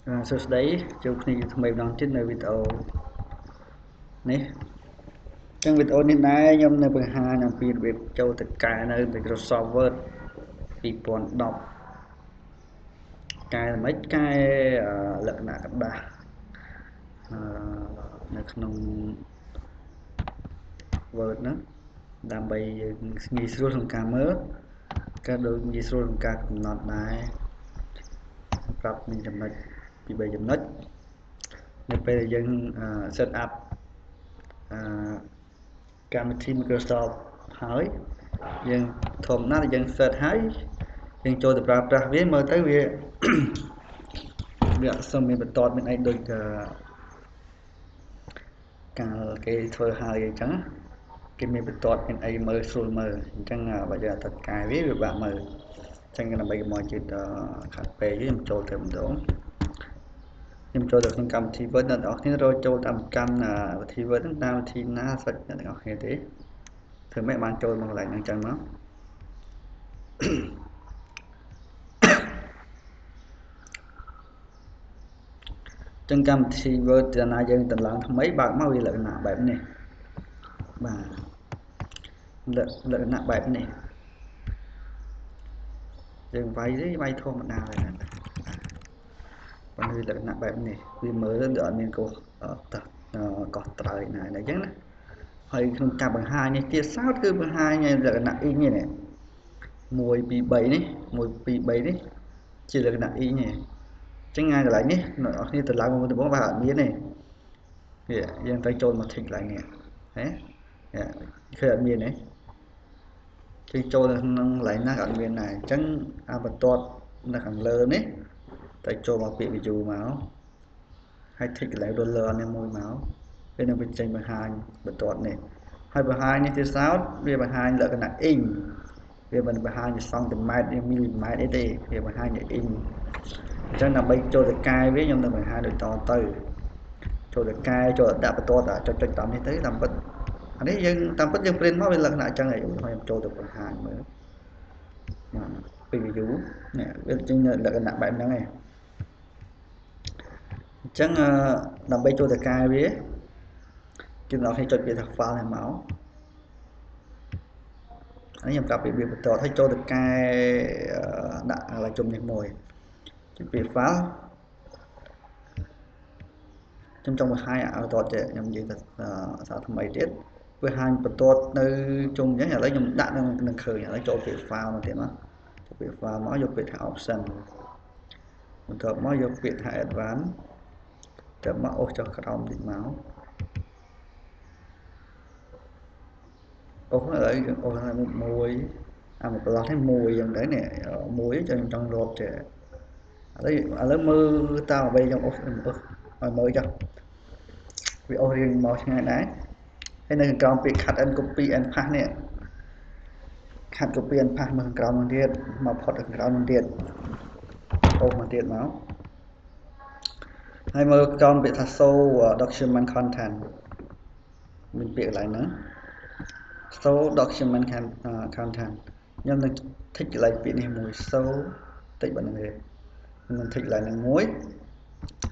សួស្តីជួបគ្នាថ្មីម្ដងទៀតនៅវីដេអូនេះចឹងវីដេអូនេះដែរខ្ញុំនៅបង្ហាញអំពីរបៀបចូលទៅកែនៅ Microsoft Word 2010កែមិនកែលក្ខណៈกระดาษនៅក្នុង Word ហ្នឹងដើម្បីយើងងាយស្រួលក្នុងការមើលក៏ដូចងាយស្រួលក្នុងការកំណត់ដែរប្រាប់មានចំណុចពី3ចំណុចនៅពេលដែលយើង set up កម្មវិធី Microsoft ហើយយើងធម្មតាយើង set ហើយយើងចូលទៅប្រើប្រាស់វាមើលទៅវាអត់សូវមានបន្ទាត់មានអីដូចកាលគេធ្វើហើយអញ្ចឹងគេមានបន្ទាត់មានអីមើលស្រួលមើលអញ្ចឹងបើយើងអត់កែវាបាក់មើលអញ្ចឹងដើម្បីកុំឲ្យជាតិខាត់ពេកខ្ញុំចូលទៅម្ដងខ្ញុំចូលទៅក្នុងកម្មវិធី Word អ្នកនរគ្នារកចូលតាមកម្មវិធី Word ហ្នឹងតាមវិធីណាសាច់អ្នកនរគ្នាទេធ្វើម៉េចបានចូលមកកន្លែងហ្នឹងចឹងមកចឹងកម្មវិធី Word ដែលណាយើងតម្លើងថ្មីបើកមកវាលក្ខណៈបែបនេះបាទលក្ខណៈបែបនេះយើងវាយធម្មតាហើយណាប៉ុន្តែលក្ខណៈបែបនេះវាមើលទៅអត់មានកោះកោះត្រើយណាអញ្ចឹងណាហើយក្នុងការបង្ហាញនេះទៀតសោតគឺបង្ហាញលក្ខណៈអ៊ីងនេះ1 2 3នេះ1 2 3នេះជាលក្ខណៈអ៊ីងនេះអញ្ចឹងកន្លែងនេះអ្នកនរគ្នាទៅឡើងមកដំបូងបាទអត់មានទេវាយើងត្រូវចូលមក tick កន្លែងនេះហ៎ឃើញអត់មានទេគេចូលនៅក្នុងកន្លែងណាក៏អត់មានដែរអញ្ចឹងបន្ទាត់នៅខាងលើនេះតែចូលមកពាក្យ view មកហើយ tick កន្លែង roller នេះមួយមកវានឹងបញ្ចេញបង្ហាញបន្ទាត់នេះហើយបង្ហាញនេះទៀតសោតវាបង្ហាញលក្ខណៈអ៊ីងវាមិនបង្ហាញសង់ទីម៉ែត្រមីលីម៉ែត្រអីទេវាបង្ហាញអ៊ីងអញ្ចឹងដើម្បីចូលទៅកែវាខ្ញុំនឹងបង្ហាញដូចតទៅចូលទៅកែចូលដាក់បន្ទាត់ចុចតាមនេះទៅតាមពិតអានេះយើងតាមពិតយើង print មកវាលក្ខណៈអញ្ចឹងហើយខ្ញុំចូលទៅបង្ហាញមើលពី view នេះវាចេញលក្ខណៈបែបហ្នឹងឯងអញ្ចឹងដើម្បីចូលទៅកែវាគឺអ្នកគ្នាចុចពាក្យថា file នេះមកនេះខ្ញុំប្រាប់ពីវាបន្តឲ្យចូលទៅកែដាក់កន្លែងជុំនេះមួយចុចពាក្យ file ខ្ញុំចង់បង្ហាញបន្តទៀតខ្ញុំនិយាយទៅសារថ្មីទៀតវាហាញបន្តនៅជុំអញ្ចឹងឥឡូវខ្ញុំដាក់នឹងឃើញឥឡូវចូលពាក្យ file មកទៀតមកចូលពាក្យ file មកយកពាក្យថា option បន្ទាប់មកយកពាក្យថា advanced ទៅមកអូសចុះក្រោមតិចមកអូសឥឡូវយើងអូសមួយមកបន្លោះនេះមួយយ៉ាងទៅនេះមួយចង់រត់ចេះឥឡូវមើលតាមអ្វីខ្ញុំអូសឲ្យមើលចុះវាអូសរៀងមកឆ្ងាយដែរហើយនៅខាងក្រោមពាក្យ cut and copy and paste នេះ cut copy and paste មកខាងក្រោមនឹងទៀតមកផុតខាងក្រោមនឹងទៀតអូសមកទៀតមកហើយមើលក្រោមពាក្យថា show document content មានពាក្យកន្លែងហ្នឹង show document content ខ្ញុំនឹង tick កន្លែងពាក្យនេះមួយ show តិចប៉ុណ្្នឹងទេខ្ញុំនឹង tick កន្លែងហ្នឹងមួយ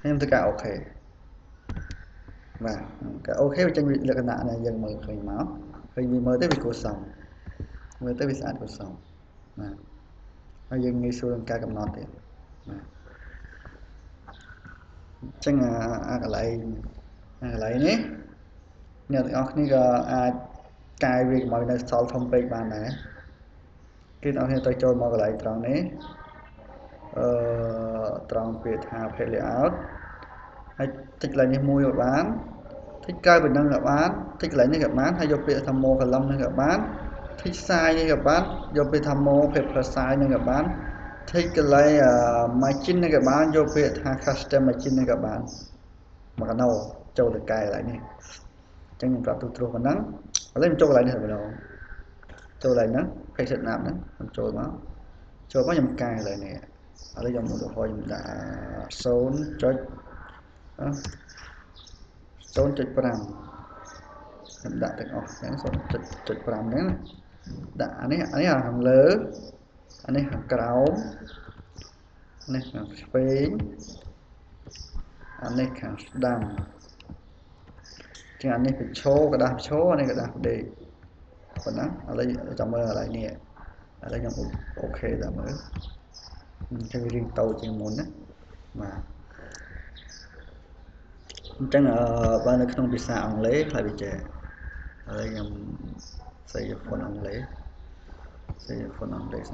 ហើយខ្ញុំធ្វើការ OK បាទការ OK វាចេញលក្ខណៈដែលយើងមើលឃើញមកឃើញវាមើលទៅវាគួរសមមើលទៅវាស្អាតគួរសមបាទហើយយើងងាយស្រួលក្នុងការកំណត់ទៀតបាទអញ្ចឹងកន្លែងនេះអ្នកទាំងអស់គ្នាក៏អាចកែវាកុំឲ្យនៅសល់ធំពេកបានដែរគឺអ្នកគ្នាទៅចូលមកកន្លែងត្រង់នេះត្រង់ពាក្យថា page layout ហើយ tick កន្លែងនេះមួយក៏បាន tick ក្រៅពីហ្នឹងក៏បាន tick កន្លែងនេះក៏បានហើយយកពាក្យថា more column ហ្នឹងក៏បាន tick size នេះក៏បានយកពាក្យថា more paper size ហ្នឹងក៏បាន tick កន្លែង margin នេះក៏បានយកពាក្យថា custom margin នេះក៏បានមកកណោចូលទៅកែកន្លែងនេះអញ្ចឹងខ្ញុំប្រាប់ទូប៉ុណ្ណឹងឥឡូវខ្ញុំចូលកន្លែងនេះទៅម្ដងចូលកន្លែងហ្នឹង page setup ហ្នឹងខ្ញុំចូលមកខ្ញុំកែកន្លែងនេះឥឡូវខ្ញុំឧទាហរណ៍ខ្ញុំដាក់ 0.5 ខ្ញុំដាក់ទាំងអស់ហ្នឹង 0.5 ហ្នឹងដាក់អានេះខាងលើអានេះខាងក្រោមនេះខាងឆ្វេង អានេះខាងស្ដាំចឹងអានេះវាឈរกระดาษឈរអានេះกระดาษដេកប៉ុណ្ណាឥឡូវចាំមើលឥឡូវនេះឥឡូវខ្ញុំអូខេតាមមើលចឹងវារៀងតូចជាងមុនណាបាទអញ្ចឹងបើនៅក្នុងភាសាអង់គ្លេសហើយវាចេះឥឡូវខ្ញុំសេយហ្វុនអង់គ្លេសសេយហ្វុនអង់គ្លេសខ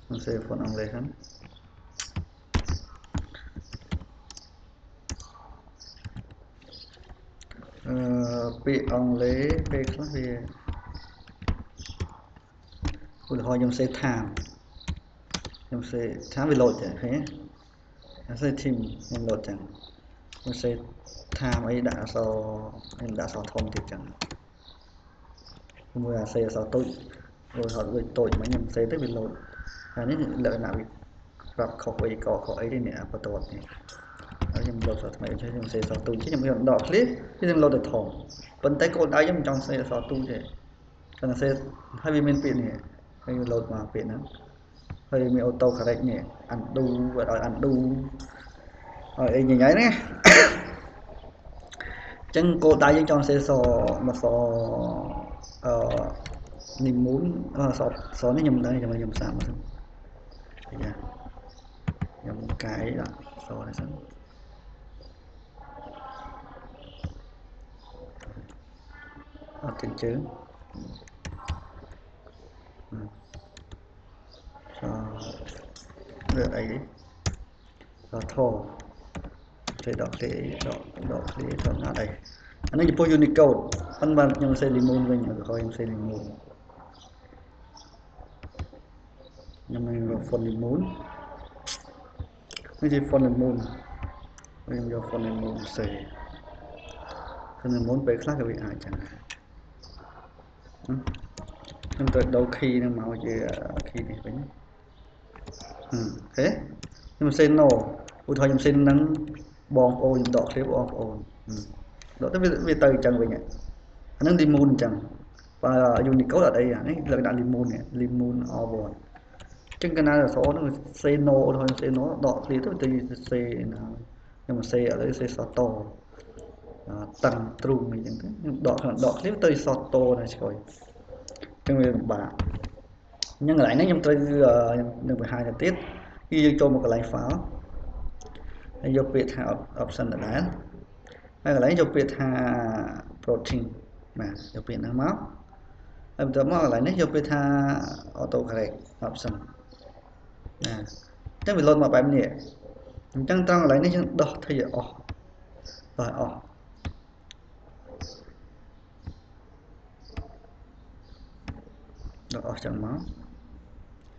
្ញុំសេយហ្វុនអង់គ្លេសហ្នឹងពាក្យអង់គ្លេសពេលខ្លះវាឧទាហរណ៍ខ្ញុំសេ time ខ្ញុំសេ time វាលោតចឹងឃើញខ្ញុំសេ team ខ្ញុំលោតចឹងខ្ញុំសេ time អីដាក់អក្សរខ្ញុំដាក់អក្សរធំទៀតចឹងមួយអាសេអក្សរតូចដូចហត់ដូចតូចមកខ្ញុំសេទៅវាលោតហើយនេះលក្ខណៈវាប្រាប់ខុសអីក៏ខុសអីទេនេះអាបន្ទាត់នេះហើយខ្ញុំលោតអក្សរថ្មីខ្ញុំសេអក្សរទូចខ្ញុំដកឃ្លីខ្ញុំលោតទៅធំប៉ុន្តែគោលដៅខ្ញុំមិនចង់សេអក្សរទូចទេគ្រាន់តែសេហើយវាមានពាក្យនេះហើយលោតមកពាក្យហ្នឹងហើយមានអូតូcorrect នេះ undo ឲ្យ undo ឲ្យអីញ៉ៃណាចឹងគោលដៅយើងចង់សេសមកសនីមូនសនេះខ្ញុំដឹងខ្ញុំសាកមកយ៉ាខ្ញុំកាយដាក់សនេះសិនអត់ជើងលើអីធោសេដកឃ្លីដកឃ្លីទៅណាđâyអានេះចំពោះ Unicode ប៉ុន្តែខ្ញុំសេលីមូនវិញឲ្យខ្ញុំសេលីមូនខ្ញុំមាន font លីមូននេះជា font លីមូនខ្ញុំយក font លីមូនសេគឺលីមូនពេលខ្លះក៏វាអាចចឹងខ្ញុំត្រូវដូរ key នឹងមកជា key នេះវិញអូខេខ្ញុំសេ no ឧទាហរណ៍ខ្ញុំសេនឹងបងប្អូនខ្ញុំដកឃ្លីបងប្អូនដកទៅវាទៅអញ្ចឹងវិញអាហ្នឹងលីមូនអញ្ចឹងបើ Unicode អត់អីអានេះលក្ខណៈលីមូននេះលីមូន R1 អញ្ចឹងកាលណាអក្សរហ្នឹងសេ no ឧទាហរណ៍សេ no ដកឃ្លីទៅសេណាខ្ញុំសេឥឡូវសេសតតតាំងទ្រូងអីចឹងទៅខ្ញុំដកឃ្លីទៅសតតណាឆ្កយអញ្ចឹងវាលំបាកអញ្ចឹងកន្លែងនេះខ្ញុំត្រូវនឹងបង្ហាញទៅទៀតគឺយើងចូលមកកន្លែង file ហើយយកពាក្យថា option ដដែលហើយកន្លែងយកពាក្យថា protein បាទយកពាក្យហ្នឹងមកហើយបន្ទាប់មកកន្លែងនេះយកពាក្យថា auto correct option ណាអញ្ចឹងវាលោតមកបែបនេះអញ្ចឹងត្រង់កន្លែងនេះយើងដោះથઈឲ្យអស់ដោះឲ្យអស់ដោះអស់ចឹងមក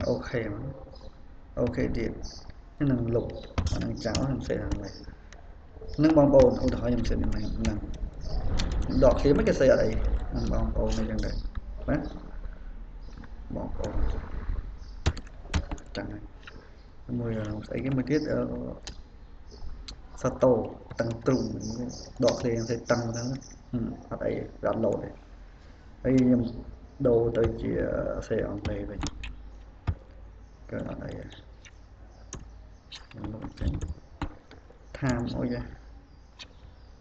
អូខេមកអូខេទៀតនឹងលុបអានឹងចោលខ្ញុំសេខាងនេះនឹងបងប្អូនឧទាហរណ៍ខ្ញុំសេនឹងដកឃ្លៀមមិនគេសេអត់អីនឹងបងប្អូននេះចឹងដែរណាបងប្អូនចឹងហើយមួយស្អីគេមួយទៀតសតោតឹងទ្រូងដកឃ្លៀមសេតឹងហ្នឹងអត់អីវាអត់លោតទេហើយខ្ញុំដូរទៅជាសេអង់គ្លេសវិញក៏អត់អីខ្ញុំមកចឹងtime អូយ៉ា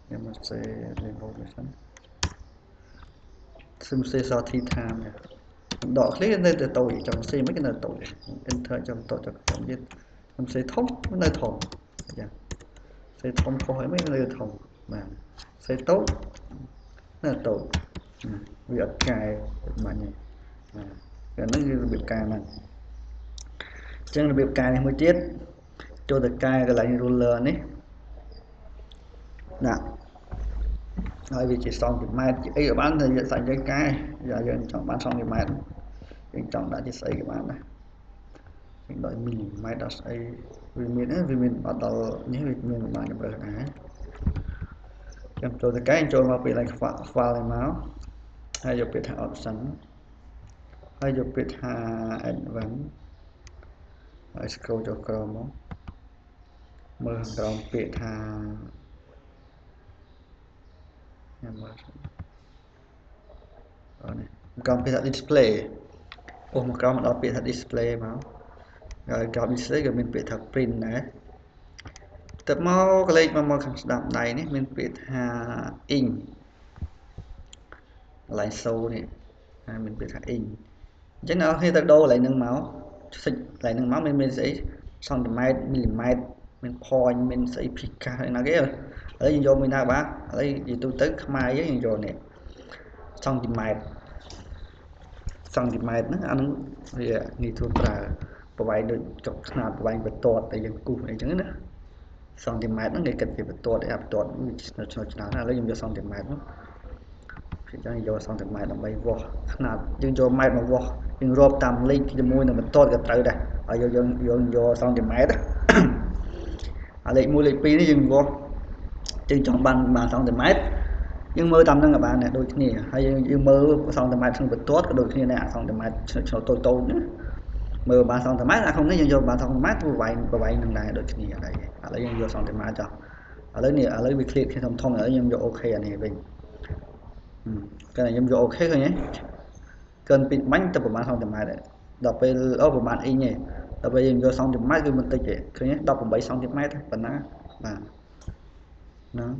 ខ្ញុំមកសេ revolution ខ្ញុំសេសទី time ដកឃ្លីនៅទៅតូចចង់សេមិនគេនៅតូច enter ចង់តូចចង់ធំទៀតខ្ញុំសេធំនៅធំចាសេធំខុសហើយមិននៅធំបាទសេតូចនៅតូចវាអត់កែបាញ់ទេបាទហ្នឹងគឺរបៀបកែហ្នឹងអញ្ចឹងរបៀបកែនេះមួយទៀតចូលទៅកែកន្លែង ruler នេះដាក់ហើយវាជាសង់ទីម៉ែត្រអីក៏បានតែយើងសាច់យើងកែយើងចង់បានសង់ទីម៉ែត្រយើងចង់ដាក់ជាស្អីក៏បានដែរយើងដាក់មីលីម៉ែត្រដល់ស្អីវាមានអត់ដល់នេះវាមានបានកម្រិតដែរចាំចូលទៅកែចូលមកពីកន្លែង file នេះមកហើយយកពាក្យថា option ហើយយកពាក្យថា advanced ហើយ scroll ចូលក្រោមមកមើលខាងក្រោមពាក្យថាខ្ញុំមើលនេះក្រោមពាក្យថា display អូមកក្រោមមកដល់ពាក្យថា display មកហើយក្រោម display ក៏មានពាក្យថា print ដែរទៅមកកលេចមកខាងស្ដាំដៃនេះមានពាក្យថា ink កន្លែងសូនេះមានពាក្យថា ink អញ្ចឹងអ្នកនរគ្នាទៅដូរកន្លែងហ្នឹងមកសិចកន្លែងហ្នឹងមកមានស្អីសង់ទីម៉ែត្រមីលីម៉ែត្រមាន point មានស្អី picas ឯណាគេឥឡូវយើងយកមួយណាបាទឥឡូវនិយាយទូទៅខ្មែរយើងយកនេះសង់ទីម៉ែត្រហ្នឹងអានឹងវាងាយស្រួលប្រើប្រវែងដូចចុកខ្នាតប្រវែងបន្ទាត់តែយើងគូសអីចឹងណាសង់ទីម៉ែត្រហ្នឹងគេគិតជាបន្ទាត់បន្ទាត់ច្រើនណាស់ឥឡូវខ្ញុំយកសង់ទីម៉ែត្រមកគឺចឹងយកសង់ទីម៉ែត្រដើម្បីវាស់ខ្នាតយើងយកម៉ែត្រមកវាស់យើងរាប់តាមលេខជាមួយនឹងបន្ទាត់ក៏ត្រូវដែរហើយយើងយកសង់ទីម៉ែត្រអាលេខ1លេខ2នេះយើងវាស់យើងចង់បានសង់ទីម៉ែត្រយើងមើលតាមនឹងក៏បានដែរដូចគ្នាហើយយើងមើលសង់ទីម៉ែត្រក្នុងបន្ទាត់ក៏ដូចគ្នាដែរអាសង់ទីម៉ែត្រឆ្នោតតូចណាមើលបានសង់ទីម៉ែត្រអាក្នុងនេះយើងយកបានសង់ទីម៉ែត្រប្រវែងនឹងដែរដូចគ្នាឥឡូវយើងយកសង់ទីម៉ែត្រចុះឥឡូវវា click គ្នាធំឥឡូវខ្ញុំយក OK អានេះវិញគឺខ្ញុំយក OK ឃើញទេកើនពីបាញ់ទៅប្រហែលសង់ទីម៉ែត្រដល់ពេលប្រហែលអ៊ីងទេដល់ពេលយើងយកសង់ទីម៉ែត្រគឺមិនតិចទេឃើញទេ18សង់ទីម៉ែត្រប៉ុណ្ណាបាទហ្នឹង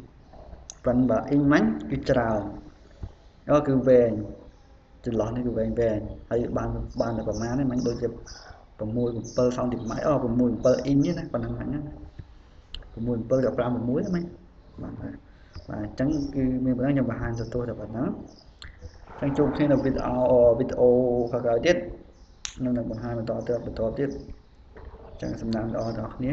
ប៉ុន្តែបើអ៊ីងមាញ់គឺច្រើនគឺវែងចន្លោះនេះគឺវែងហើយបានតែប្រហែលនេះមាញ់ដូចជា6 7សង់ទីម៉ែត្រ6 7អ៊ីងទេណាប៉ុណ្ណឹងមាញ់ណា6 7ដល់5 6ហ្នឹងមាញ់បាទអញ្ចឹងគឺមានប៉ុណ្ណឹងខ្ញុំបង្ហាញទៅតែប៉ុណ្ណឹងអញ្ចឹងជួបគ្នានៅវីដេអូក្រោយទៀតនឹងបង្ហាញបន្តទៀតអញ្ចឹងសំណាងដល់អ្នកគ្នា